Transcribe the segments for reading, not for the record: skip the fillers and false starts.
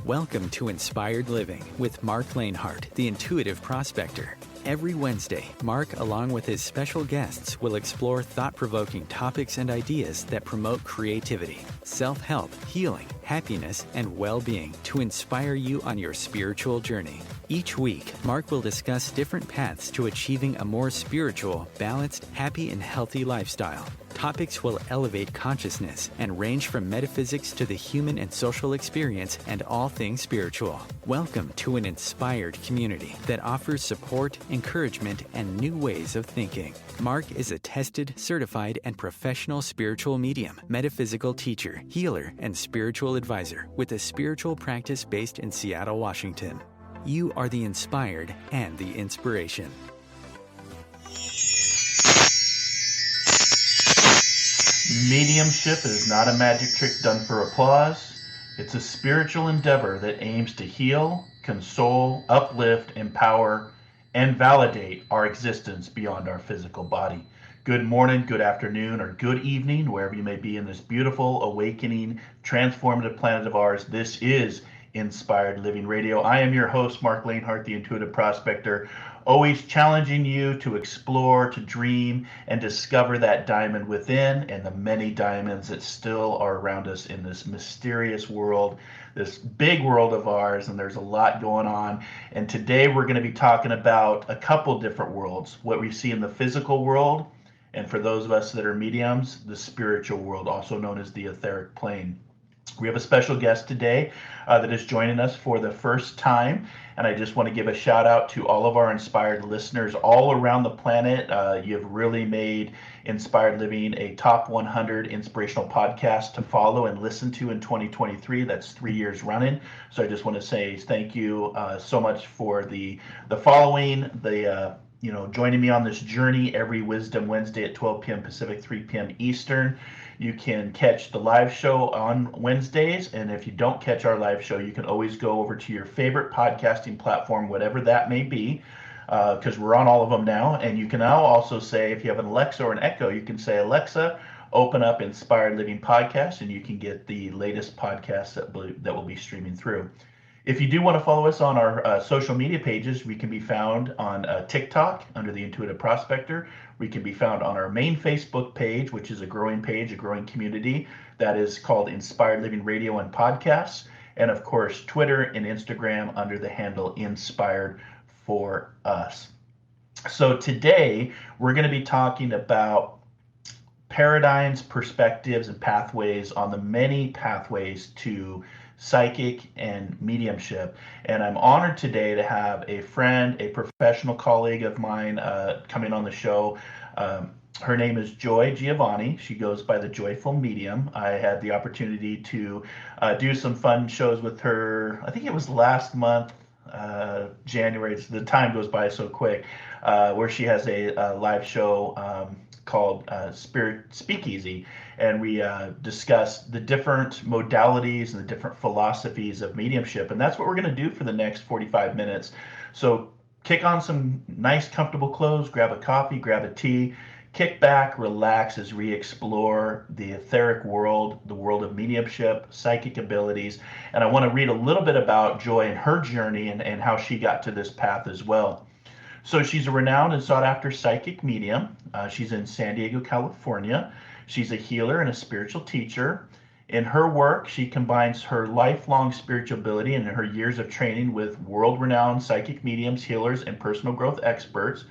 Welcome to Inspired Living with Marc Lainhart, the Intuitive Prospector. Every Wednesday, Marc, along with his special guests, will explore thought-provoking topics and ideas that promote creativity, self-help, healing, happiness, and well-being to inspire you on your spiritual journey. Each week, Marc will discuss different paths to achieving a more spiritual, balanced, happy, and healthy lifestyle. Topics will elevate consciousness and range from metaphysics to the human and social experience and all things spiritual. Welcome to an inspired community that offers support, encouragement, and new ways of thinking. Marc is a tested, certified, and professional spiritual medium, metaphysical teacher, healer, and spiritual advisor with a spiritual practice based in Seattle, Washington. You are the inspired and the inspiration. Mediumship is not a magic trick done for applause. It's a spiritual endeavor that aims to heal, console, uplift, empower, and validate our existence beyond our physical body. Good morning, good afternoon, or good evening, wherever you may be in this beautiful, awakening, transformative planet of ours. This is Inspired Living Radio. I am your host, Marc Lainhart, the Intuitive Prospector, always challenging you to explore, to dream, and discover that diamond within and the many diamonds that still are around us in this mysterious world, this big world of ours, and there's a lot going on. And today we're going to be talking about a couple different worlds, what we see in the physical world, and for those of us that are mediums, the spiritual world, also known as the etheric plane. We have a special guest today that is joining us for the first time, and I just want to give a shout out to all of our inspired listeners all around the planet. You've really made Inspired Living a top 100 inspirational podcast to follow and listen to in 2023. That's 3 years running. So I just want to say thank you so much for the following, joining me on this journey every Wisdom Wednesday at 12 p.m. Pacific, 3 p.m. Eastern. You can catch the live show on Wednesdays, and if you don't catch our live show, you can always go over to your favorite podcasting platform, whatever that may be, because we're on all of them now. And you can now also say, if you have an Alexa or an Echo, you can say, Alexa, open up Inspired Living Podcast, and you can get the latest podcasts that will be streaming through. If you do want to follow us on our social media pages, we can be found on TikTok under the Intuitive Prospector. We can be found on our main Facebook page, which is a growing page, a growing community that is called Inspired Living Radio and Podcasts. And of course, Twitter and Instagram under the handle Inspired for Us. So today we're going to be talking about paradigms, perspectives, and pathways on the many pathways to psychic and mediumship. And I'm honored today to have a friend, a professional colleague of mine coming on the show. Her name is Giovanni. She goes by the Joyful Medium. I had the opportunity to do some fun shows with her. I think it was last month, January. The time goes by so quick, where she has a live show called Spirit Speakeasy, and we discussed the different modalities and the different philosophies of mediumship, and that's what we're going to do for the next 45 minutes. So kick on some nice comfortable clothes, grab a coffee, grab a tea, kick back, relax as we explore the etheric world, the world of mediumship, psychic abilities, and I want to read a little bit about Joy and her journey and how she got to this path as well. So she's a renowned and sought-after psychic medium. She's in San Diego, California. She's a healer and a spiritual teacher. In her work, she combines her lifelong spirituality and her years of training with world-renowned psychic mediums, healers, and personal growth experts.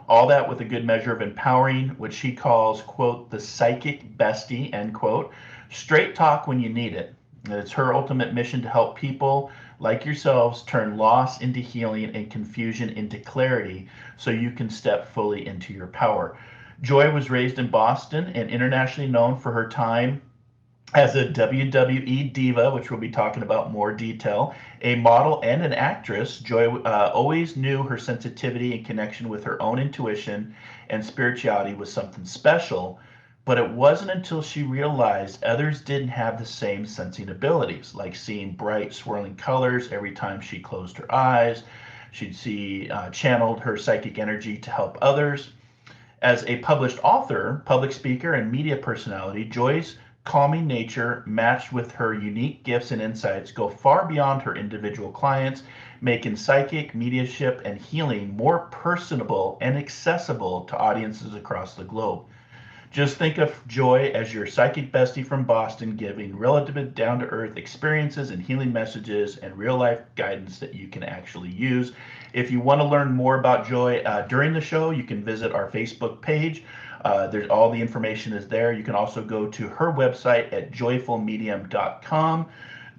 All that with a good measure of empowering what she calls, quote, the psychic bestie, end quote. Straight talk when you need it. And it's her ultimate mission to help people like yourselves turn loss into healing and confusion into clarity so you can step fully into your power. Joy was raised in Boston and internationally known for her time as a WWE diva, which we'll be talking about more detail, a model and an actress. Joy always knew her sensitivity and connection with her own intuition and spirituality was something special. But it wasn't until she realized others didn't have the same sensing abilities, like seeing bright swirling colors every time she closed her eyes. She'd see channeled her psychic energy to help others. As a published author, public speaker, and media personality, Joy's calming nature, matched with her unique gifts and insights, go far beyond her individual clients, making psychic, mediumship, and healing more personable and accessible to audiences across the globe. Just think of Joy as your psychic bestie from Boston, giving relative down to earth experiences and healing messages and real life guidance that you can actually use. If you want to learn more about Joy during the show, you can visit our Facebook page. There's all the information is there. You can also go to her website at joyfulmedium.com.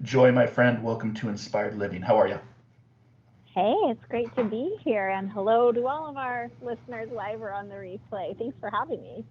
Joy, my friend, welcome to Inspired Living. How are you? Hey, it's great to be here, and hello to all of our listeners live or on the replay. Thanks for having me.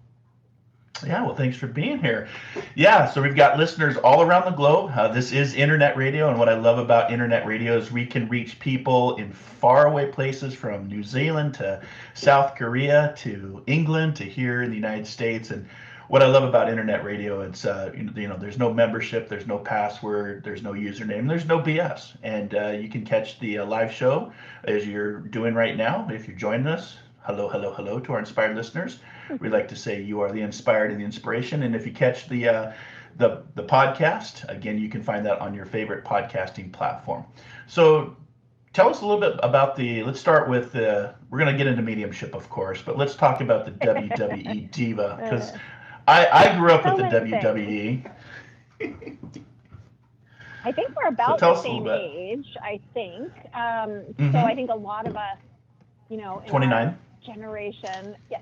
Yeah, well, thanks for being here. Yeah, so we've got listeners all around the globe. This is internet radio, and what I love about internet radio is we can reach people in faraway places from New Zealand to South Korea to England to here in the United States. And what I love about internet radio, it's there's no membership, there's no password, there's no username, there's no BS, and you can catch the live show as you're doing right now. If you're joining us, hello, hello, hello to our inspired listeners. We like to say you are the inspired and the inspiration. And if you catch the podcast, again, you can find that on your favorite podcasting platform. So tell us a little bit about let's start with, we're going to get into mediumship, of course, but let's talk about the WWE diva, because I grew up with the WWE. I think we're about the same age, I think. So I think a lot of us, in 29. Generation. Yeah.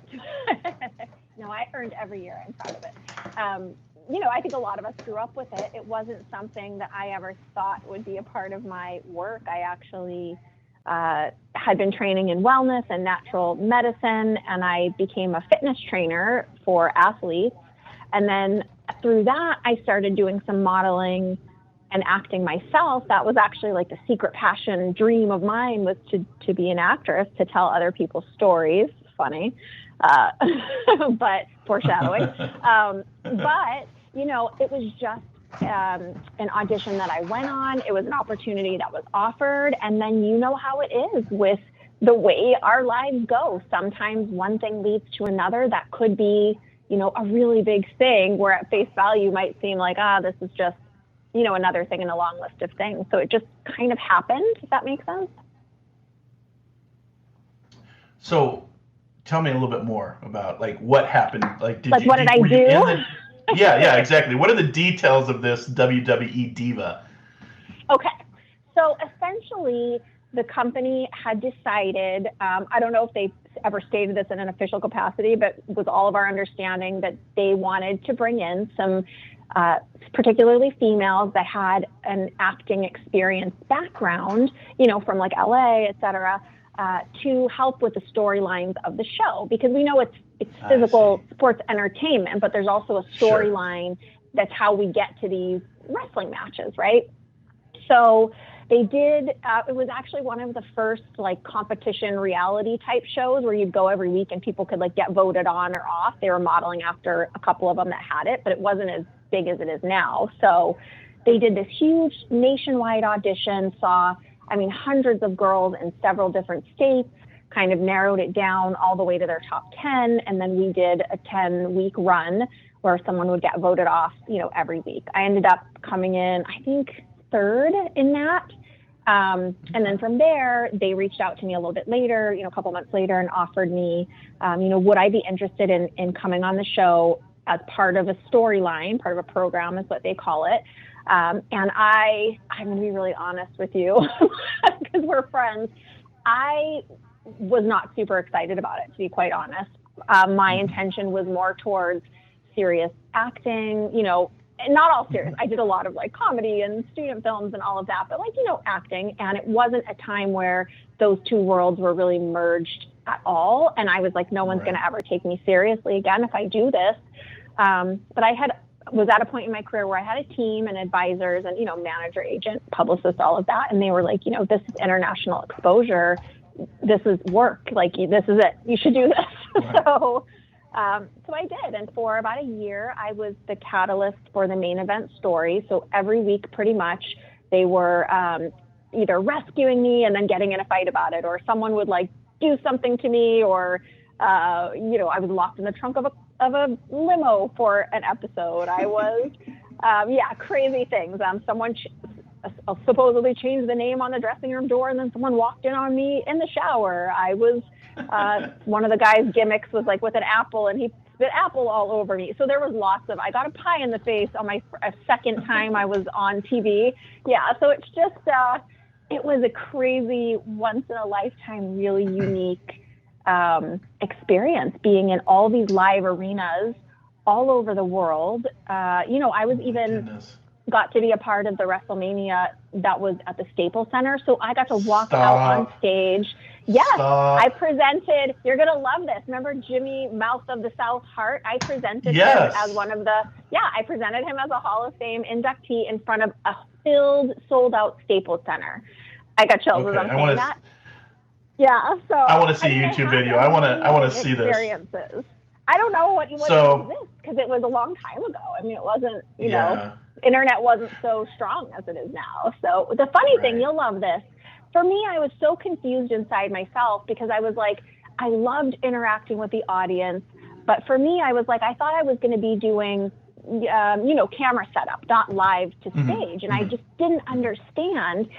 No, I earned every year. I'm proud of it. I think a lot of us grew up with it. It wasn't something that I ever thought would be a part of my work. I actually had been training in wellness and natural medicine, and I became a fitness trainer for athletes. And then through that, I started doing some modeling and acting myself. That was actually like the secret passion dream of mine, was to be an actress, to tell other people's stories. Funny, but foreshadowing. But, it was just an audition that I went on. It was an opportunity that was offered. And then you know how it is with the way our lives go. Sometimes one thing leads to another that could be, a really big thing, where at face value might seem like, this is just, another thing in a long list of things. So it just kind of happened, if that makes sense. So tell me a little bit more about what happened. What did I do? Yeah, exactly. What are the details of this WWE diva? Okay. So essentially, the company had decided, I don't know if they ever stated this in an official capacity, but it was all of our understanding that they wanted to bring in some particularly females that had an acting experience background, from like LA, et cetera, to help with the storylines of the show, because we know it's physical sports entertainment, but there's also a storyline. That's how we get to these wrestling matches, right? So they did, it was actually one of the first competition reality type shows where you'd go every week and people could get voted on or off. They were modeling after a couple of them that had it, but it wasn't as big as it is now. So they did this huge nationwide audition, saw, hundreds of girls in several different states, kind of narrowed it down all the way to their top 10. And then we did a 10-week run where someone would get voted off, every week. I ended up coming in, I think, third in that. And then from there, they reached out to me a little bit later, a couple months later, and offered me, would I be interested in coming on the show as part of a storyline, part of a program is what they call it. And I'm going to be really honest with you, because we're friends. I was not super excited about it, to be quite honest. My intention was more towards serious acting, not all serious. I did a lot of comedy and student films and all of that, but acting. And it wasn't a time where those two worlds were really merged at all. And I was like, no one's going to ever take me seriously again if I do this. But I was at a point in my career where I had a team and advisors and, manager, agent, publicist, all of that. And they were like, this is international exposure. This is work. This is it. You should do this. Right. So I did. And for about a year, I was the catalyst for the main event story. So every week, pretty much, they were either rescuing me and then getting in a fight about it, or someone would do something to me, or, I was locked in the trunk of of a limo for an episode. I was, crazy things. Someone supposedly changed the name on the dressing room door, and then someone walked in on me in the shower. I was, one of the guys' gimmicks was like with an apple, and he spit apple all over me. So there was lots of, I got a pie in the face on my second time I was on TV. Yeah, so it's just, it was a crazy, once in a lifetime, really unique experience being in all these live arenas all over the world. I was got to be a part of the WrestleMania that was at the Staples Center. So I got to walk out on stage. Yes, I presented, you're going to love this. Remember Jimmy Mouth of the South Heart? I presented him as I presented him as a Hall of Fame inductee in front of a filled, sold out Staples Center. I got chills as I'm saying that. Yeah, so I want to see a YouTube video. I want to see this. I don't know what exists because it was a long time ago. I mean, it wasn't, internet wasn't so strong as it is now. So the funny thing, you'll love this. For me, I was so confused inside myself because I was like, I loved interacting with the audience. But for me, I was like, I thought I was going to be doing, camera setup, not live to stage. And I just didn't understand.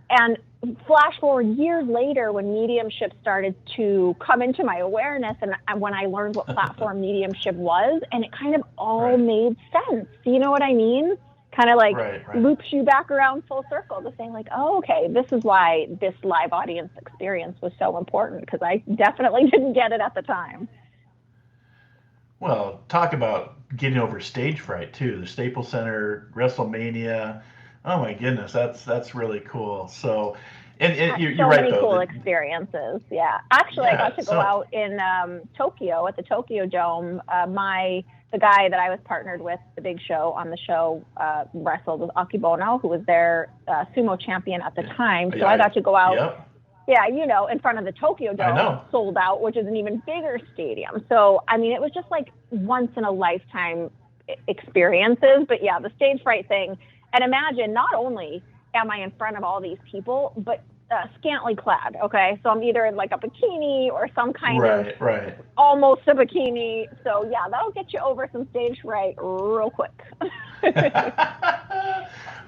And flash forward years later when mediumship started to come into my awareness and when I learned what platform mediumship was, and it kind of all made sense. You know what I mean? Kind of like loops you back around full circle to say like, oh, okay, this is why this live audience experience was so important, because I definitely didn't get it at the time. Well, talk about getting over stage fright too. The Staples Center, WrestleMania. Oh my goodness, that's really cool. So, and you're so right many though. Cool experiences. Yeah, actually, I got to go out in Tokyo at the Tokyo Dome. The guy that I was partnered with, the big show on the show, wrestled with Akibono, who was their sumo champion at the time. So I got to go out. Yeah, in front of the Tokyo Dome, sold out, which is an even bigger stadium. So, I mean, it was just like once in a lifetime experiences. But yeah, the stage fright thing. And imagine, not only am I in front of all these people, but scantily clad, okay? So I'm either in like a bikini or some kind of almost a bikini. So yeah, that'll get you over some stage fright real quick.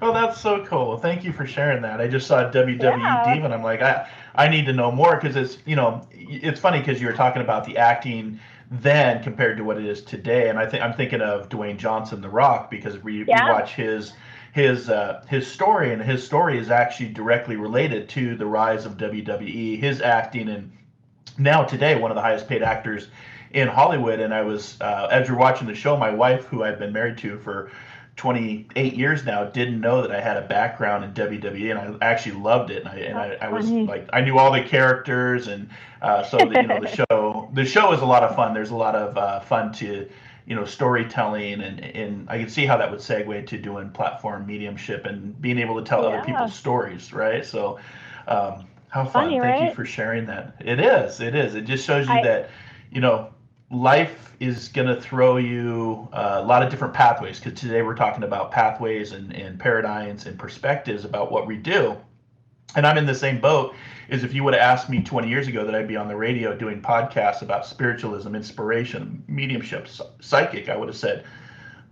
Well, that's so cool. Thank you for sharing that. I just saw WWE Diva, and I'm like, I need to know more, because it's funny because you were talking about the acting then compared to what it is today, and I'm thinking of Dwayne Johnson, The Rock, because we watch his story, and his story is actually directly related to the rise of WWE, his acting, and now today one of the highest paid actors in Hollywood. And I was as you're watching the show, my wife, who I've been married to for 28 years now, didn't know that I had a background in WWE, and I actually loved it. And I was like, I knew all the characters, and so the show is a lot of fun. There's a lot of fun to storytelling, and I can see how that would segue to doing platform mediumship and being able to tell other people's stories, right? So how fun. Funny, Thank you for sharing that. It is. It just shows you that, life is going to throw you a lot of different pathways, because today we're talking about pathways and paradigms and perspectives about what we do. And I'm in the same boat as if you would have asked me 20 years ago that I'd be on the radio doing podcasts about spiritualism, inspiration, mediumship, psychic. I would have said,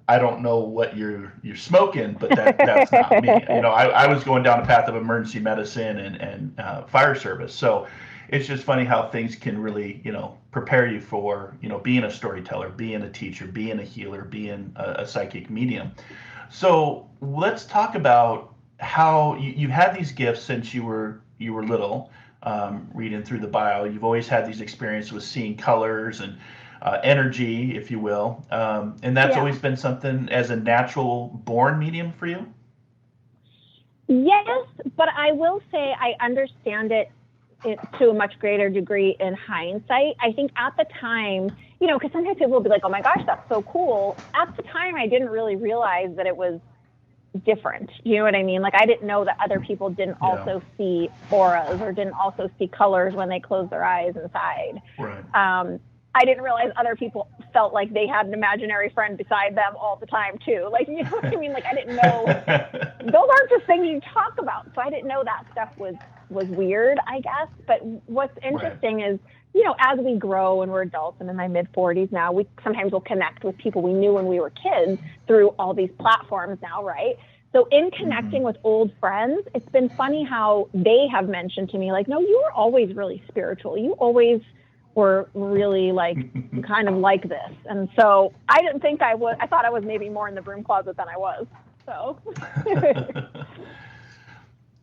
I don't know what you're smoking, but that's not me. I was going down a path of emergency medicine and fire service. So it's just funny how things can really, prepare you for, being a storyteller, being a teacher, being a healer, being a psychic medium. So let's talk about how you've had these gifts since you were little. Reading through the bio, you've always had these experiences with seeing colors and energy, if you will, and that's always been something as a natural born medium for you? Yes, but I will say I understand it to a much greater degree in hindsight. I think at the time, because sometimes people will be like, oh my gosh, that's so cool. At the time, I didn't really realize that it was different. You know what I mean? Like, I didn't know that other people didn't also see auras or didn't also see colors when they closed their eyes inside. Right. I didn't realize other people felt like they had an imaginary friend beside them all the time too. Like, you know what I mean? Like, I didn't know, those aren't just things you talk about. So I didn't know that stuff was weird, I guess. But what's interesting is, you know, as we grow and we're adults, I'm in my mid-40s now, we sometimes will connect with people we knew when we were kids through all these platforms now, right? So in connecting with old friends, it's been funny how they have mentioned to me, like, no, you were always really spiritual. You always were really like kind of like this. And so I didn't think I would. I thought I was maybe more in the broom closet than I was. So.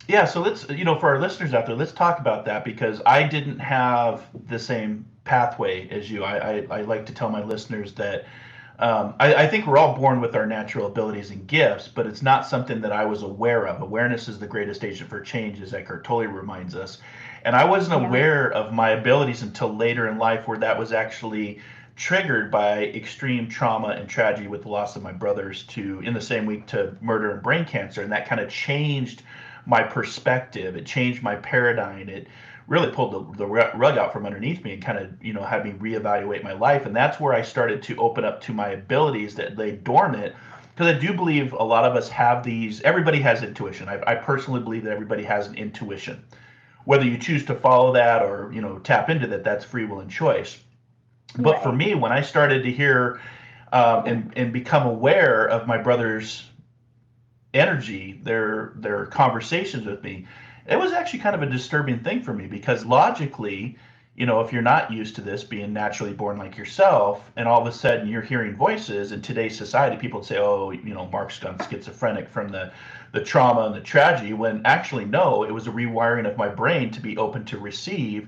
Yeah, so let's, you know, for our listeners out there, let's talk about that, because I didn't have the same pathway as you. I like to tell my listeners that I think we're all born with our natural abilities and gifts, but it's not something that I was aware of. Awareness is the greatest agent for change, as Eckhart Tolle reminds us. And I wasn't aware of my abilities until later in life, where that was actually triggered by extreme trauma and tragedy with the loss of my brothers in the same week to murder and brain cancer. And that kind of changed my perspective. It changed my paradigm. It really pulled the rug out from underneath me and kind of, you know, had me reevaluate my life. And that's where I started to open up to my abilities that lay dormant, because I do believe a lot of us have these. Everybody has intuition. I personally believe that everybody has an intuition. Whether you choose to follow that or, you know, tap into that, that's free will and choice. But for me, when I started to hear and become aware of my brother's energy, their conversations with me, it was actually kind of a disturbing thing for me, because logically, you know, if you're not used to this, being naturally born like yourself, and all of a sudden you're hearing voices in today's society, people would say, oh, you know, Marc's gone schizophrenic from the trauma and the tragedy, when actually, no, it was a rewiring of my brain to be open to receive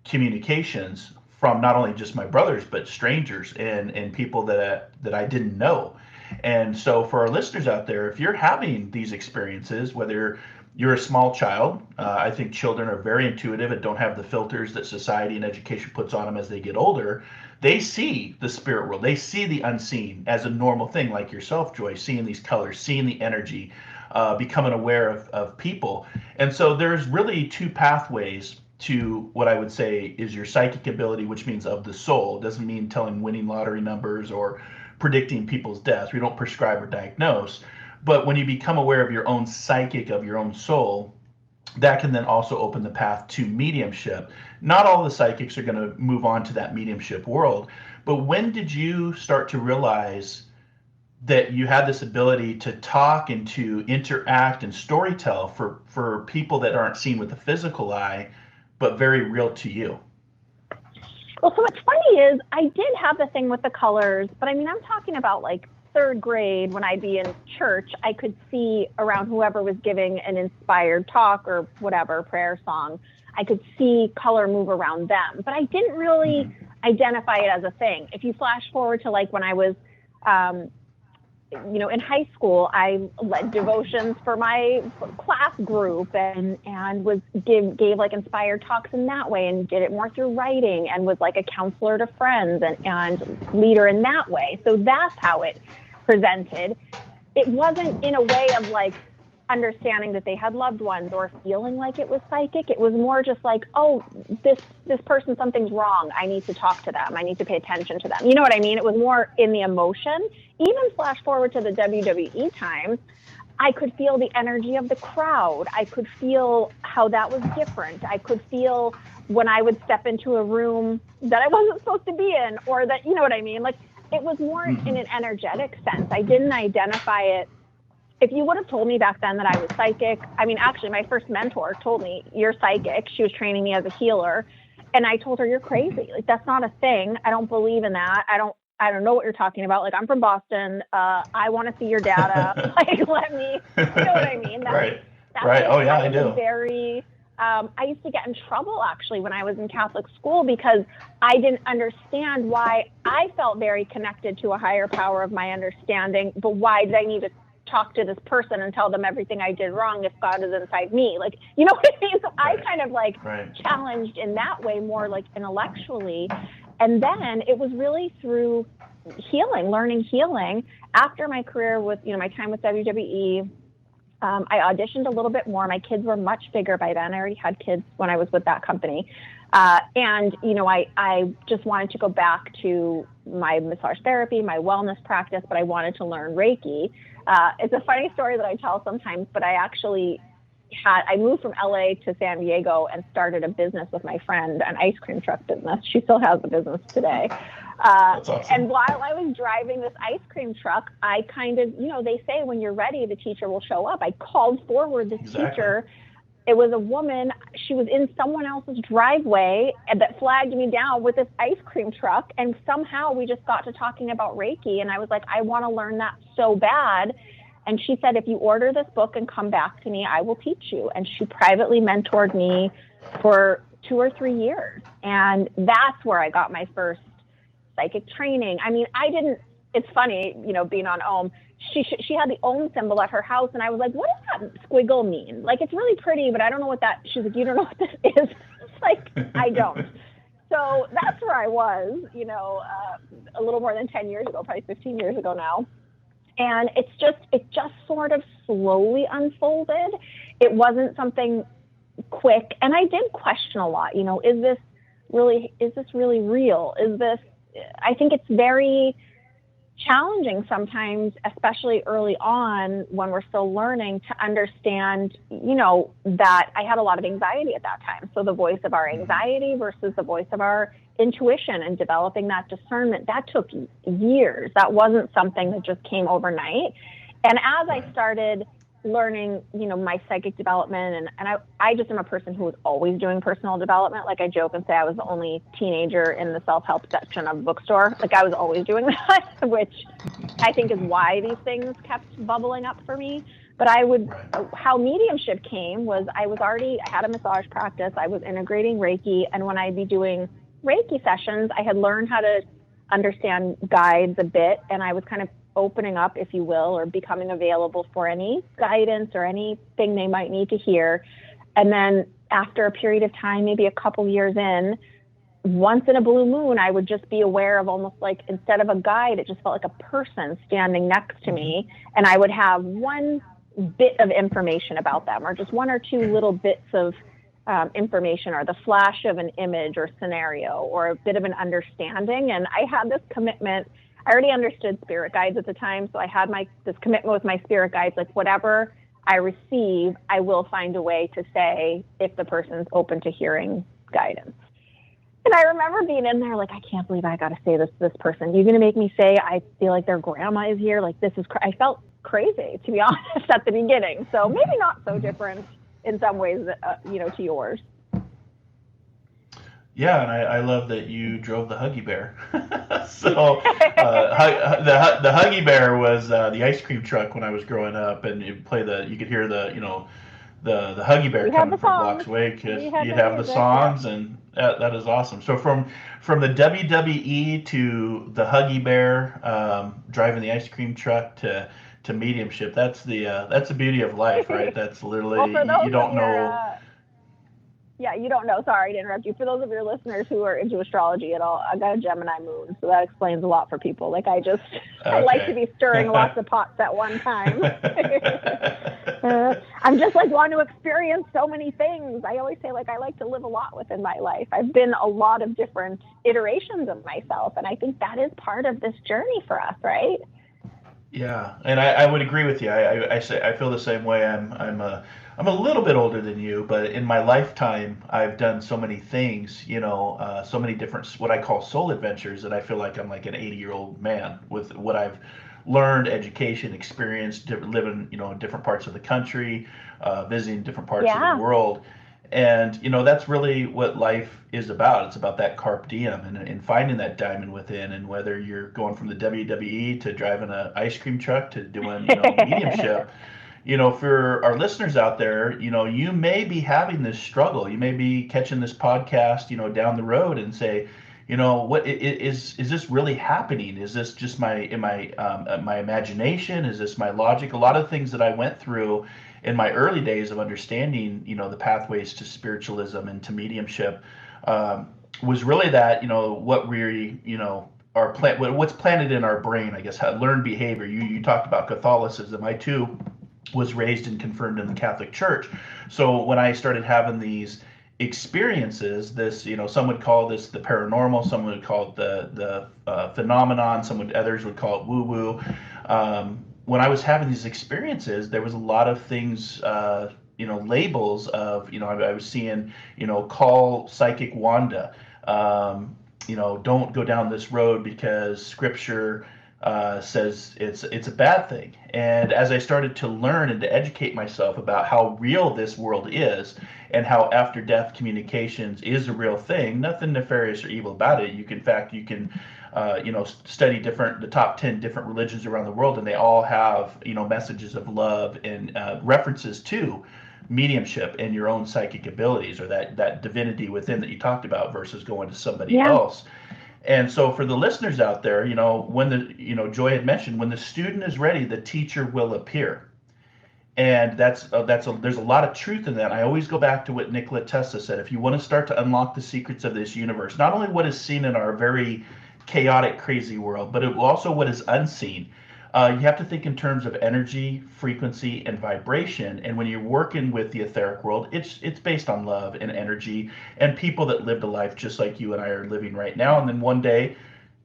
communications from not only just my brothers, but strangers and people that I didn't know. And so for our listeners out there, if you're having these experiences, whether you're a small child, I think children are very intuitive and don't have the filters that society and education puts on them as they get older. They see the spirit world. They see the unseen as a normal thing, like yourself, Joy, seeing these colors, seeing the energy, becoming aware of people. And so there's really two pathways to what I would say is your psychic ability, which means of the soul. It doesn't mean telling winning lottery numbers or predicting people's deaths. We don't prescribe or diagnose. But when you become aware of your own psychic, of your own soul, that can then also open the path to mediumship. Not all the psychics are going to move on to that mediumship world. But when did you start to realize that you had this ability to talk and to interact and storytell for people that aren't seen with the physical eye, but very real to you? Well, so what's funny is I did have the thing with the colors, but I mean, I'm talking about like third grade, when I'd be in church, I could see around whoever was giving an inspired talk or whatever, prayer song, I could see color move around them, but I didn't really identify it as a thing. If you flash forward to like when I was, you know, in high school, I led devotions for my class group and gave like inspired talks in that way, and did it more through writing, and was like a counselor to friends and leader in that way. So that's how it presented. It wasn't in a way of like understanding that they had loved ones or feeling like it was psychic. It was more just like, oh, this person, something's wrong. I need to talk to them. I need to pay attention to them. You know what I mean? It was more in the emotion. Even flash forward to the WWE times, I could feel the energy of the crowd. I could feel how that was different. I could feel when I would step into a room that I wasn't supposed to be in, or that, you know what I mean? Like, it was more in an energetic sense. I didn't identify it. If you would have told me back then that I was psychic, I mean, actually, my first mentor told me, you're psychic. She was training me as a healer. And I told her, you're crazy. Like, that's not a thing. I don't believe in that. I don't know what you're talking about. Like, I'm from Boston. I want to see your data. Like, let me, you know what I mean? Right. Oh, yeah, I do. I used to get in trouble, actually, when I was in Catholic school, because I didn't understand why I felt very connected to a higher power of my understanding. But why did I need to talk to this person and tell them everything I did wrong if God is inside me? Like, you know what I mean? So I kind of like challenged in that way, more like intellectually. And then it was really through healing, learning healing after my career with, you know, my time with WWE. I auditioned a little bit more. My kids were much bigger by then. I already had kids when I was with that company. And, I just wanted to go back to my massage therapy, my wellness practice, but I wanted to learn Reiki. It's a funny story that I tell sometimes, but I moved from LA to San Diego and started a business with my friend, an ice cream truck business. She still has the business today. That's awesome. And while I was driving this ice cream truck, I kind of, they say when you're ready, the teacher will show up. I called forward this teacher. It was a woman. She was in someone else's driveway and that flagged me down with this ice cream truck. And somehow we just got to talking about Reiki. And I was like, I want to learn that so bad. And she said, if you order this book and come back to me, I will teach you. And she privately mentored me for 2 or 3 years. And that's where I got my first psychic training. I mean, it's funny, being on OM, she had the OM symbol at her house. And I was like, what does that squiggle mean? Like, it's really pretty, but I don't know what that, she's like, you don't know what this is. It's like, I don't. So that's where I was, a little more than 10 years ago, probably 15 years ago now. And it just sort of slowly unfolded. It wasn't something quick. And I did question a lot, is this really real? I think it's very challenging sometimes, especially early on when we're still learning, to understand, that I had a lot of anxiety at that time. So the voice of our anxiety versus the voice of our intuition, and developing that discernment, that took years. That wasn't something that just came overnight. And as I started learning, my psychic development, and I just am a person who was always doing personal development. Like, I joke and say I was the only teenager in the self-help section of the bookstore. Like, I was always doing that, which I think is why these things kept bubbling up for me. But how mediumship came was I had a massage practice. I was integrating Reiki. And when I'd be doing Reiki sessions, I had learned how to understand guides a bit. And I was kind of opening up, if you will, or becoming available for any guidance or anything they might need to hear. And then after a period of time, maybe a couple years in, once in a blue moon, I would just be aware of almost like, instead of a guide, it just felt like a person standing next to me. And I would have one bit of information about them, or just 1 or 2 little bits of information, or the flash of an image or scenario, or a bit of an understanding. And I had this commitment. I already understood spirit guides at the time, so I had this commitment with my spirit guides, like, whatever I receive, I will find a way to say if the person's open to hearing guidance. And I remember being in there like, I can't believe I got to say this to this person. You're going to make me say I feel like their grandma is here? Like, this is I felt crazy, to be honest, at the beginning. So maybe not so different in some ways, to yours. Yeah, and I love that you drove the Huggy Bear. So the Huggy Bear was the ice cream truck when I was growing up, and you could hear the Huggy Bear coming from blocks away, because you'd have the songs, and that is awesome. So from the WWE to the Huggy Bear, driving the ice cream truck to mediumship, that's the beauty of life, right? That's literally, you don't know. Yeah, you don't know. Sorry to interrupt you. For those of your listeners who are into astrology at all, I got a Gemini moon, so that explains a lot for people. Like, I like to be stirring lots of pots at one time. I'm just like want to experience so many things. I always say, like, I like to live a lot within my life. I've been a lot of different iterations of myself, and I think that is part of this journey for us, right? Yeah, and I would agree with you. I feel the same way. I'm a little bit older than you, but in my lifetime, I've done so many things, so many different, what I call soul adventures, that I feel like I'm like an 80-year-old man with what I've learned, education, experience, living, in different parts of the country, visiting different parts of the world. And, that's really what life is about. It's about that carpe diem and finding that diamond within. And whether you're going from the WWE to driving an ice cream truck to doing, mediumship, for our listeners out there, you may be having this struggle. You may be catching this podcast, down the road and say, what is this really happening? Is this just my imagination? Is this my logic? A lot of things that I went through in my early days of understanding, the pathways to spiritualism and to mediumship, was really that, what we, what's planted in our brain, I guess, learned behavior. You talked about Catholicism. I too was raised and confirmed in the Catholic Church. So when I started having these experiences, this, some would call this the paranormal, some would call it the phenomenon, others would call it woo woo. When I was having these experiences, there was a lot of things, labels of, I was seeing, call psychic Wanda, don't go down this road because scripture says it's a bad thing. And as I started to learn and to educate myself about how real this world is and how after death communications is a real thing, nothing nefarious or evil about it. You can study the top 10 different religions around the world, and they all have, messages of love and references to mediumship and your own psychic abilities, or that divinity within that you talked about versus going to somebody else. And so for the listeners out there, when Joy had mentioned, when the student is ready, the teacher will appear. And there's a lot of truth in that. I always go back to what Nikola Tesla said. If you want to start to unlock the secrets of this universe, not only what is seen in our very chaotic, crazy world, but also what is unseen. You have to think in terms of energy, frequency, and vibration. And when you're working with the etheric world, it's based on love and energy and people that lived a life just like you and I are living right now. And then one day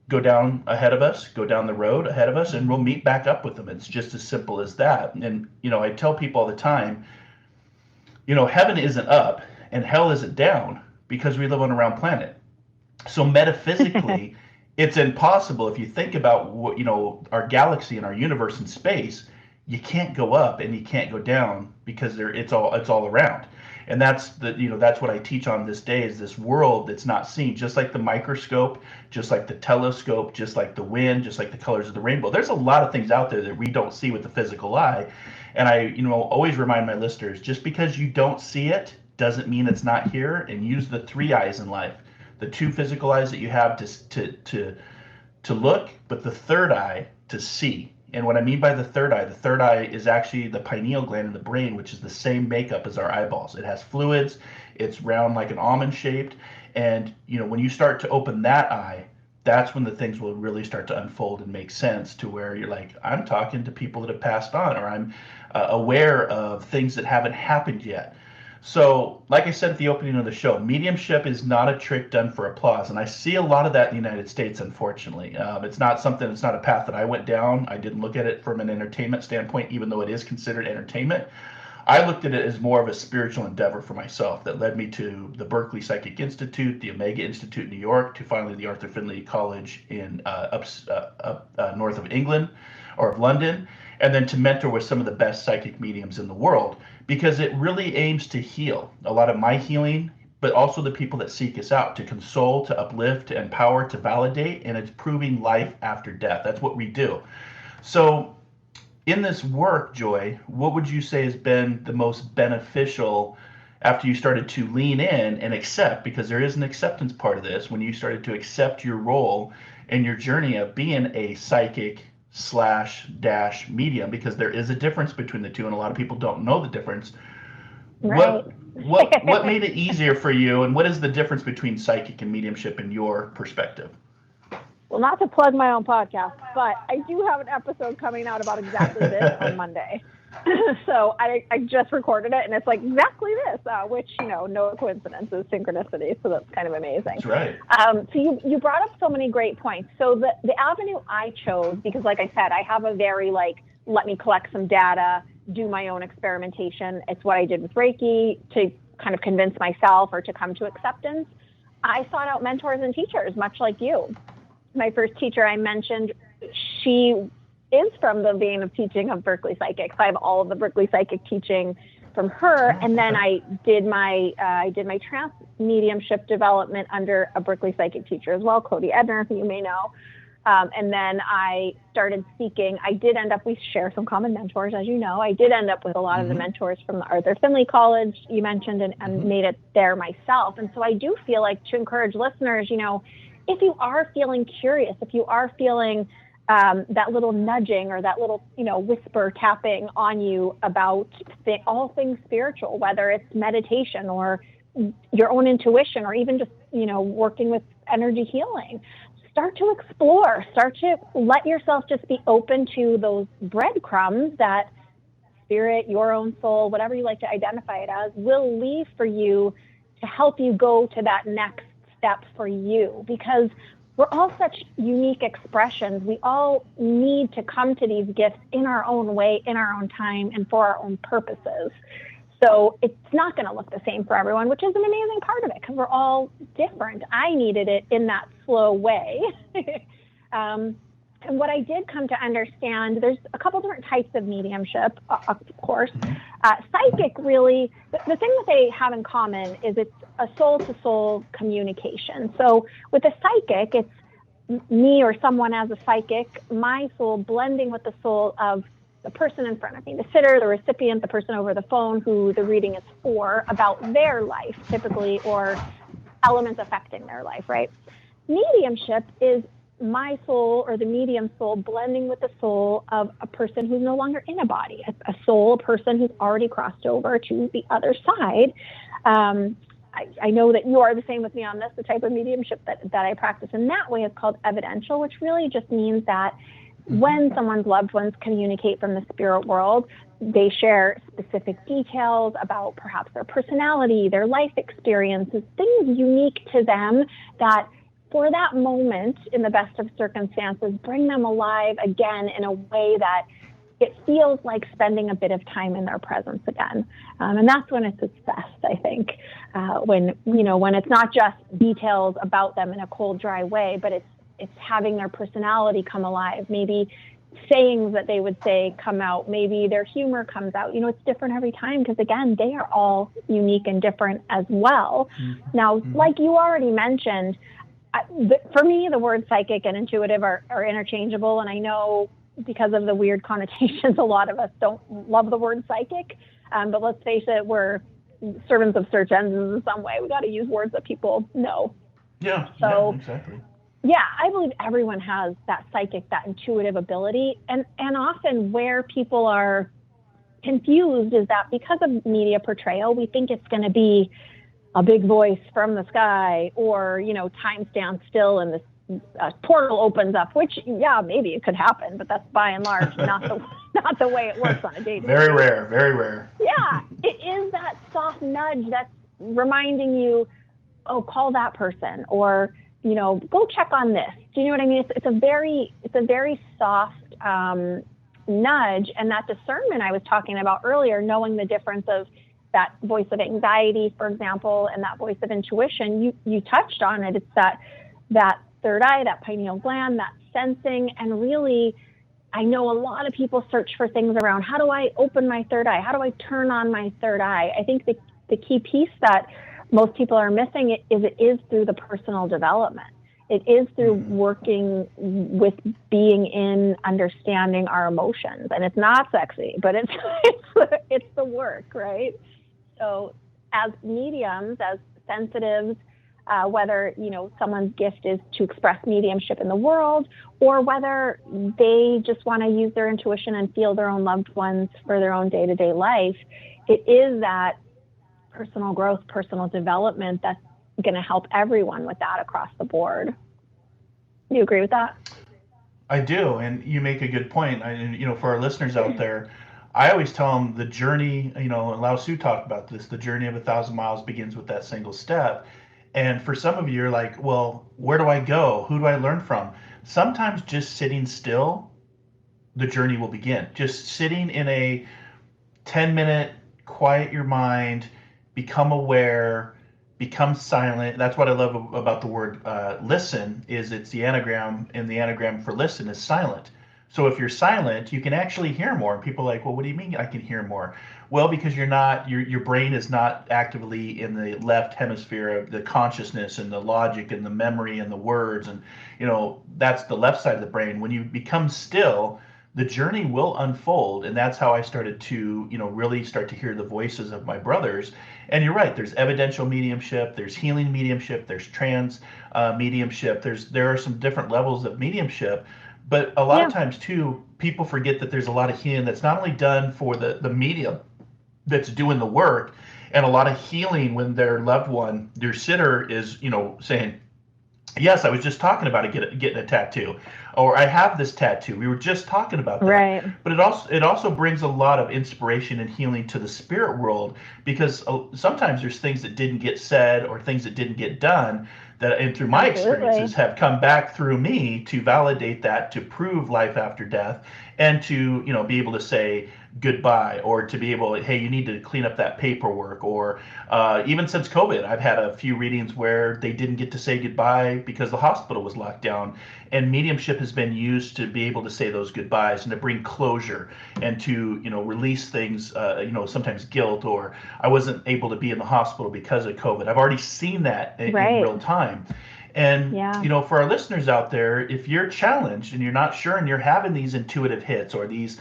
go down the road ahead of us, and we'll meet back up with them. It's just as simple as that. And, I tell people all the time, heaven isn't up and hell isn't down because we live on a round planet. So metaphysically, it's impossible. If you think about what, our galaxy and our universe in space, you can't go up and you can't go down because it's all around. And that's what I teach on this day, is this world that's not seen, just like the microscope, just like the telescope, just like the wind, just like the colors of the rainbow. There's a lot of things out there that we don't see with the physical eye. And I, always remind my listeners, just because you don't see it doesn't mean it's not here. And use the 3 eyes in life. The 2 physical eyes that you have to look, but the 3rd eye to see. And what I mean by the 3rd eye is actually the pineal gland in the brain, which is the same makeup as our eyeballs. It has fluids, it's round like an almond shaped. And, when you start to open that eye, that's when the things will really start to unfold and make sense, to where you're like, I'm talking to people that have passed on, or I'm aware of things that haven't happened yet. So, like I said at the opening of the show, mediumship is not a trick done for applause. And I see a lot of that in the United States, unfortunately. It's not a path that I went down. I didn't look at it from an entertainment standpoint, even though it is considered entertainment. I looked at it as more of a spiritual endeavor for myself that led me to the Berkeley Psychic Institute, the Omega Institute in New York, to finally the Arthur Findlay College in up north of England, or of London, and then to mentor with some of the best psychic mediums in the world, because it really aims to heal. A lot of my healing, but also the people that seek us out, to console, to uplift, to empower, to validate, and it's proving life after death. That's what we do. So in this work, Joy, what would you say has been the most beneficial after you started to lean in and accept, because there is an acceptance part of this, when you started to accept your role and your journey of being a psychic / medium, because there is a difference between the two, and a lot of people don't know the difference. Right. What made it easier for you, and what is the difference between psychic and mediumship in your perspective? Well, not to plug my own podcast, but I do have an episode coming out about exactly this on Monday. So I just recorded it, and it's like exactly this, which, no coincidences, synchronicity. So that's kind of amazing. That's right. So you brought up so many great points. So the avenue I chose, because like I said, I have a very let me collect some data, do my own experimentation. It's what I did with Reiki to kind of convince myself or to come to acceptance. I sought out mentors and teachers, much like you. My first teacher I mentioned, she is from the vein of teaching of Berkeley Psychic. So I have all of the Berkeley Psychic teaching from her. And then I did my trance mediumship development under a Berkeley Psychic teacher as well, Cody Edner, who you may know. And then I started seeking. We share some common mentors, as you know. I did end up with a lot of the mentors from the Arthur Findlay College you mentioned, and made it there myself. And so I do feel like, to encourage listeners, if you are feeling curious, if you are feeling that little nudging or that little, whisper tapping on you about all things spiritual, whether it's meditation or your own intuition, or even just, working with energy healing, start to explore, start to let yourself just be open to those breadcrumbs that spirit, your own soul, whatever you like to identify it as, will leave for you to help you go to that next step for you, because we're all such unique expressions. We all need to come to these gifts in our own way, in our own time, and for our own purposes. So it's not going to look the same for everyone, which is an amazing part of it, because we're all different. I needed it in that slow way. And what I did come to understand, there's a couple different types of mediumship, of course. Psychic, really, the thing that they have in common is it's a soul-to-soul communication. So with a psychic, it's me or someone as a psychic, my soul blending with the soul of the person in front of me, the sitter, the recipient, the person over the phone who the reading is for, about their life, typically, or elements affecting their life, right? Mediumship is my soul or the medium soul blending with the soul of a person who's no longer in a body, a soul, a person who's already crossed over to the other side. I know that you are the same with me on this. The type of mediumship that I practice in that way is called evidential, which really just means that when someone's loved ones communicate from the spirit world, they share specific details about perhaps their personality, their life experiences, things unique to them that for that moment, in the best of circumstances, bring them alive again in a way that it feels like spending a bit of time in their presence again. And that's when it's its best, I think, when it's not just details about them in a cold, dry way, but it's having their personality come alive. Maybe sayings that they would say come out. Maybe their humor comes out. It's different every time because, again, they are all unique and different as well. Mm-hmm. Now, like you already mentioned, for me, the words psychic and intuitive are interchangeable, and I know because of the weird connotations, a lot of us don't love the word psychic, but let's face it, we're servants of search engines in some way. We got to use words that people know. Yeah, so, exactly. Yeah, I believe everyone has that psychic, that intuitive ability, and often where people are confused is that because of media portrayal, we think it's going to be a big voice from the sky, or, time stands still and this portal opens up, which, yeah, maybe it could happen, but that's by and large not the way it works on a day-to-day. Very rare, very rare. Yeah, it is that soft nudge that's reminding you, oh, call that person, or, go check on this. Do you know what I mean? It's a very soft nudge, and that discernment I was talking about earlier, knowing the difference of that voice of anxiety, for example, and that voice of intuition, you touched on it. It's that third eye, that pineal gland, that sensing. And really, I know a lot of people search for things around, how do I open my third eye? How do I turn on my third eye? I think the key piece that most people are missing it is through the personal development. It is through working with being in understanding our emotions. And it's not sexy, but it's the work, right? So as mediums, as sensitives, whether, someone's gift is to express mediumship in the world, or whether they just want to use their intuition and feel their own loved ones for their own day-to-day life, it is that personal growth, personal development that's going to help everyone with that across the board. Do you agree with that? I do, and you make a good point. For our listeners out there, I always tell them the journey, Lao Tzu talked about this, the journey of 1,000 miles begins with that single step. And for some of you, you're like, well, where do I go? Who do I learn from? Sometimes just sitting still, the journey will begin. Just sitting in a 10-minute, quiet your mind, become aware, become silent. That's what I love about the word listen, is it's the anagram, and the anagram for listen is silent. So if you're silent, you can actually hear more. And people are like, well, what do you mean I can hear more? Well, because your brain is not actively in the left hemisphere of the consciousness and the logic and the memory and the words. And, that's the left side of the brain. When you become still, the journey will unfold. And that's how I started to, really start to hear the voices of my brothers. And you're right, there's evidential mediumship, there's healing mediumship, there's trance mediumship. There are some different levels of mediumship. But a lot of times, too, people forget that there's a lot of healing that's not only done for the medium that's doing the work, and a lot of healing when their loved one, their sitter, is, saying, Yes, I was just talking about getting a tattoo, or I have this tattoo. We were just talking about that. Right. But it also brings a lot of inspiration and healing to the spirit world, because sometimes there's things that didn't get said or things that didn't get done that, and through my Absolutely. experiences, have come back through me to validate that, to prove life after death, and to, be able to say goodbye, or to be able, hey, you need to clean up that paperwork, or even since COVID, I've had a few readings where they didn't get to say goodbye because the hospital was locked down. And mediumship has been used to be able to say those goodbyes and to bring closure, and to, release things, sometimes guilt, or I wasn't able to be in the hospital because of COVID. I've already seen that in Right. real time. And, Yeah. for our listeners out there, if you're challenged and you're not sure and you're having these intuitive hits or these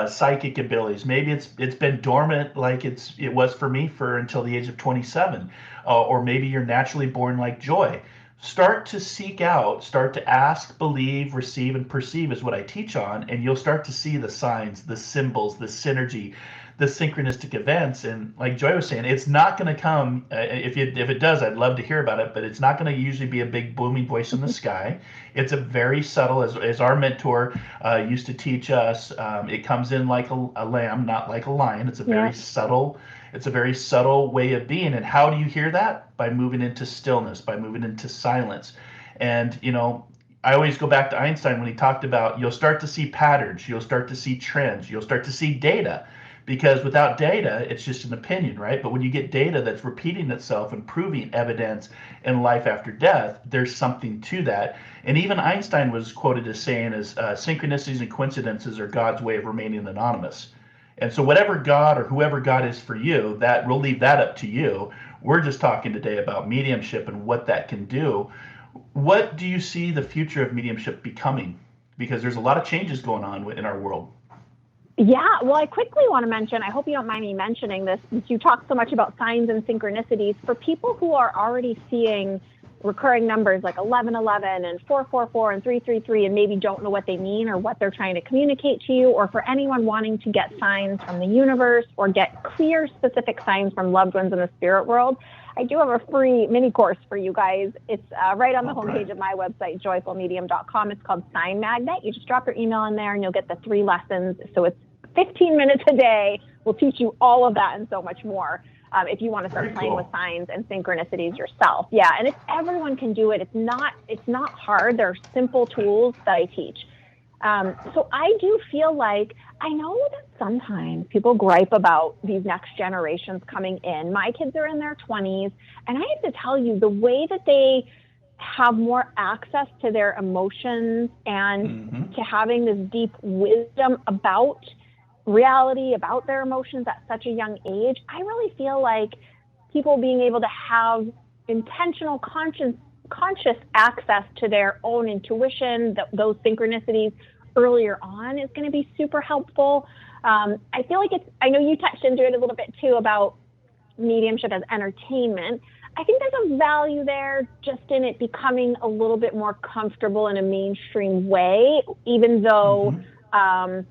psychic abilities, maybe it's been dormant like it was for me for until the age of 27, or maybe you're naturally born like Joy. Start to seek out, start to ask, believe, receive, and perceive is what I teach on, and you'll start to see the signs, the symbols, the synergy, the synchronistic events. And like Joy was saying, it's not going to come. If it does, I'd love to hear about it, but it's not going to usually be a big booming voice in the sky. It's a very subtle, as our mentor used to teach us. It comes in like a lamb, not like a lion. It's a Yeah. very subtle. It's a very subtle way of being. And how do you hear that? By moving into stillness, by moving into silence. And, I always go back to Einstein when he talked about, you'll start to see patterns, you'll start to see trends, you'll start to see data. Because without data, it's just an opinion, right? But when you get data that's repeating itself and proving evidence in life after death, there's something to that. And even Einstein was quoted as saying, synchronicities and coincidences are God's way of remaining anonymous. And so whatever God or whoever God is for you, that we'll leave that up to you. We're just talking today about mediumship and what that can do. What do you see the future of mediumship becoming? Because there's a lot of changes going on in our world. Yeah, well, I quickly want to mention, I hope you don't mind me mentioning this, since you talk so much about signs and synchronicities. For people who are already seeing recurring numbers like 1111 and 444 and 333 and maybe don't know what they mean or what they're trying to communicate to you, or for anyone wanting to get signs from the universe or get clear, specific signs from loved ones in the spirit world, I do have a free mini course for you guys. It's right on the homepage of my website, joyfulmedium.com. It's called Sign Magnet. You just drop your email in there and you'll get the 3 lessons. So it's 15 minutes a day. We'll teach you all of that and so much more if you want to start playing with signs and synchronicities yourself. Yeah, and if everyone can do it, it's not hard. There are simple tools that I teach. So I do feel like, I know that sometimes people gripe about these next generations coming in. My kids are in their 20s, and I have to tell you, the way that they have more access to their emotions and to having this deep wisdom about reality, about their emotions at such a young age, I really feel like people being able to have intentional, conscious access to their own intuition, those synchronicities earlier on is going to be super helpful. I feel like I know you touched into it a little bit too about mediumship as entertainment. I think there's a value there just in it becoming a little bit more comfortable in a mainstream way, even though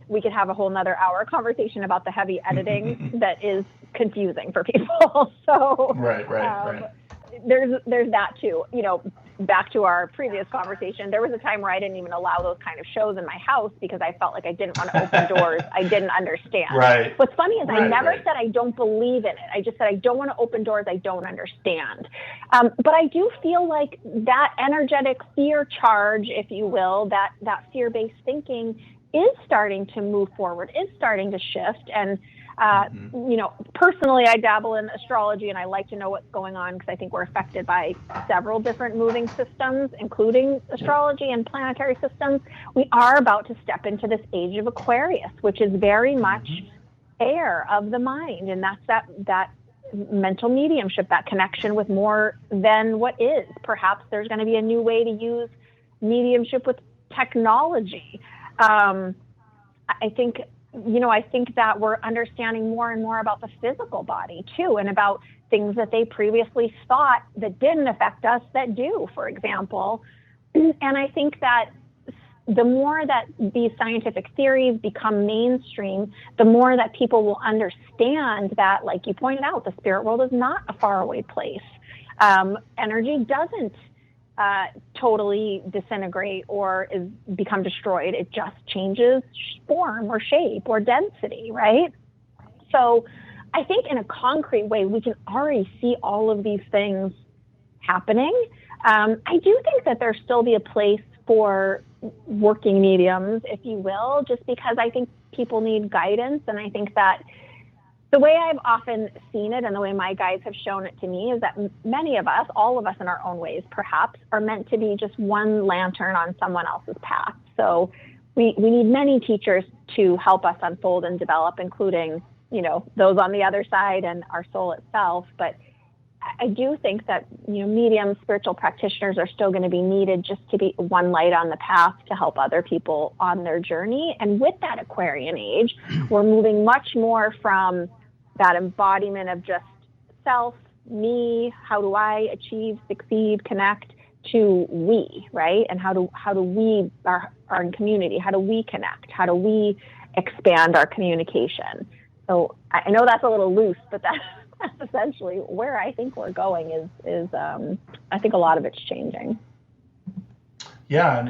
we could have a whole nother hour conversation about the heavy editing that is confusing for people. So right. There's that too. Back to our previous conversation, there was a time where I didn't even allow those kind of shows in my house because I felt like I didn't want to open doors I didn't understand. Right. What's funny is I never said I don't believe in it. I just said I don't want to open doors I don't understand. But I do feel like that energetic fear charge, if you will, that fear-based thinking is starting to move forward, is starting to shift. And personally, I dabble in astrology and I like to know what's going on because I think we're affected by several different moving systems, including astrology and planetary systems. We are about to step into this age of Aquarius, which is very much air of the mind. And that's that mental mediumship, that connection with more than what is. Perhaps there's going to be a new way to use mediumship with technology. I think that we're understanding more and more about the physical body too, and about things that they previously thought that didn't affect us that do, for example. And I think that the more that these scientific theories become mainstream, the more that people will understand that, like you pointed out, the spirit world is not a faraway place. Energy doesn't totally disintegrate or become destroyed. It just changes form or shape or density, right? So I think in a concrete way, we can already see all of these things happening. I do think that there'll still be a place for working mediums, if you will, just because I think people need guidance. And I think that the way I've often seen it and the way my guides have shown it to me is that many of us, all of us in our own ways perhaps, are meant to be just one lantern on someone else's path. So we need many teachers to help us unfold and develop, including, those on the other side and our soul itself. But I do think that, mediums, spiritual practitioners are still going to be needed just to be one light on the path to help other people on their journey. And with that Aquarian age, we're moving much more from that embodiment of just self, me, how do I achieve, succeed, connect, to we, right? And how do we, our in community, how do we connect? How do we expand our communication? So I know that's a little loose, but that's essentially where I think we're going is I think a lot of it's changing. Yeah, and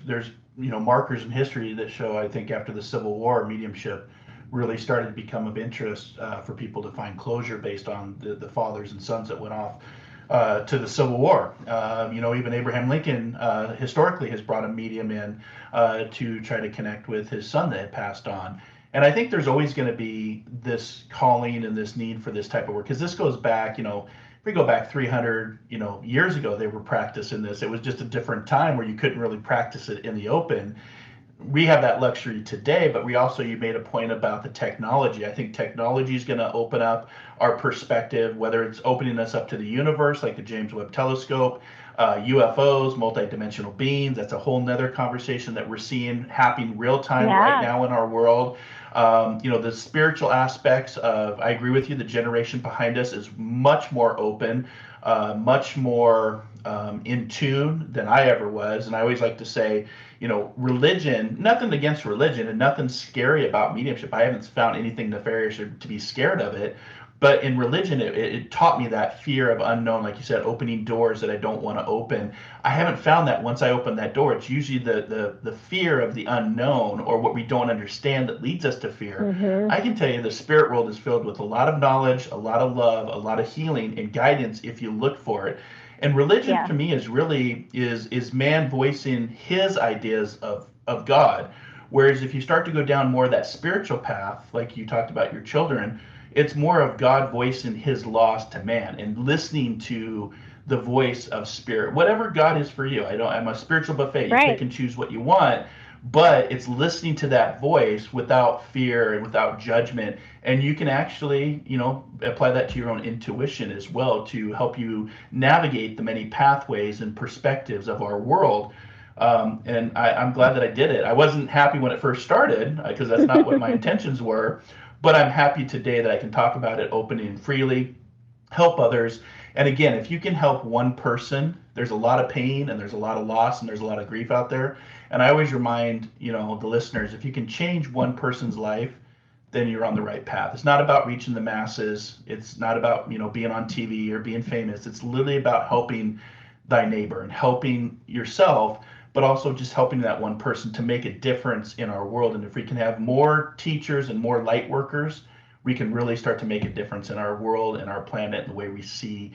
there's markers in history that show, I think, after the Civil War, mediumship really started to become of interest for people to find closure based on the fathers and sons that went off to the Civil War. Even Abraham Lincoln historically has brought a medium in to try to connect with his son that had passed on. And I think there's always going to be this calling and this need for this type of work, because this goes back, if we go back 300, years ago, they were practicing this. It was just a different time where you couldn't really practice it in the open. We have that luxury today, but you made a point about the technology. I think technology is going to open up our perspective, whether it's opening us up to the universe, like the James Webb Telescope, UFOs, multidimensional beings. That's a whole nother conversation that we're seeing happening real time right now in our world. The spiritual aspects of, I agree with you, the generation behind us is much more open, much more in tune than I ever was. And I always like to say, religion, nothing against religion and nothing scary about mediumship. I haven't found anything nefarious or to be scared of it. But in religion, it taught me that fear of unknown, like you said, opening doors that I don't want to open. I haven't found that once I open that door. It's usually the fear of the unknown or what we don't understand that leads us to fear. Mm-hmm. I can tell you the spirit world is filled with a lot of knowledge, a lot of love, a lot of healing and guidance if you look for it. And religion to me is man voicing his ideas of God. Whereas if you start to go down more that spiritual path, like you talked about your children, it's more of God voicing his laws to man and listening to the voice of spirit, whatever God is for you. I'm a spiritual buffet. You pick and choose what you want, but it's listening to that voice without fear and without judgment. And you can actually, apply that to your own intuition as well to help you navigate the many pathways and perspectives of our world. And I'm glad that I did it. I wasn't happy when it first started because that's not what my intentions were. But I'm happy today that I can talk about it openly and freely, help others. And again, if you can help one person, there's a lot of pain and there's a lot of loss and there's a lot of grief out there. And I always remind, the listeners, if you can change one person's life, then you're on the right path. It's not about reaching the masses. It's not about, being on TV or being famous. It's literally about helping thy neighbor and helping yourself, but also just helping that one person to make a difference in our world. And if we can have more teachers and more light workers, we can really start to make a difference in our world and our planet and the way we see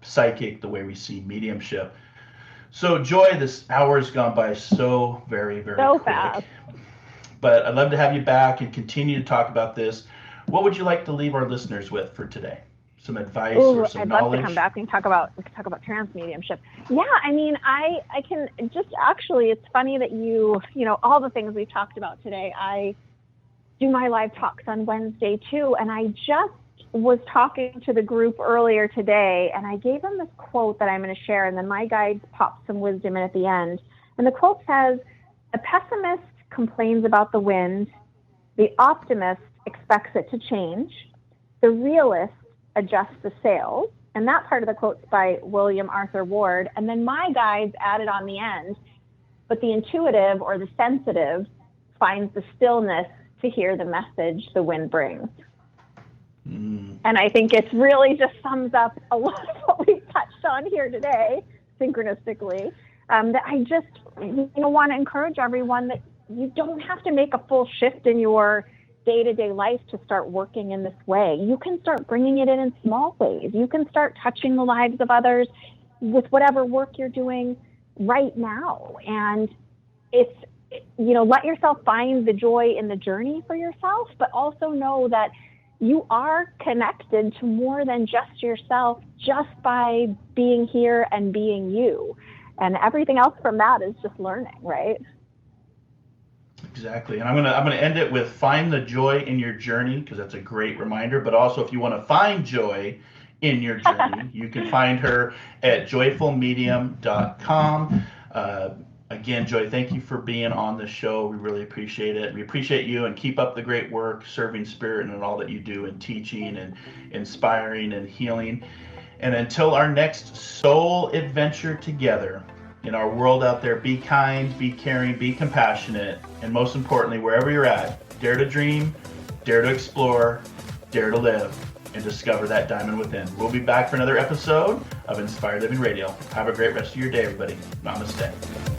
psychic, the way we see mediumship. So Joy, this hour has gone by so very, very quick. Fast. But I'd love to have you back and continue to talk about this. What would you like to leave our listeners with for today? Some advice or some knowledge? I'd love to come back and talk about trance mediumship. Yeah, I can just actually, it's funny that you all the things we've talked about today. I do my live talks on Wednesday too, and I just was talking to the group earlier today, and I gave them this quote that I'm going to share, and then my guides popped some wisdom in at the end. And the quote says, "A pessimist complains about the wind, the optimist expects it to change, the realist adjust the sails." And that part of the quote's by William Arthur Ward. And then my guides added on the end, "But the intuitive or the sensitive finds the stillness to hear the message the wind brings." And I think it really just sums up a lot of what we've touched on here today, synchronistically, that I just want to encourage everyone that you don't have to make a full shift in your day-to-day life to start working in this way. You can start bringing it in small ways. You can start touching the lives of others with whatever work you're doing right now. And it's, let yourself find the joy in the journey for yourself, but also know that you are connected to more than just yourself just by being here and being you. And everything else from that is just learning, right? Exactly. And I'm gonna end it with find the joy in your journey, because that's a great reminder. But also, if you want to find joy in your journey, you can find her at joyfulmedium.com. Again, Joy, thank you for being on the show. We really appreciate it. We appreciate you, and keep up the great work serving spirit and all that you do in teaching and inspiring and healing. And until our next soul adventure together, in our world out there, be kind, be caring, be compassionate, and most importantly, wherever you're at, dare to dream, dare to explore, dare to live, and discover that diamond within. We'll be back for another episode of Inspired Living Radio. Have a great rest of your day, everybody. Namaste.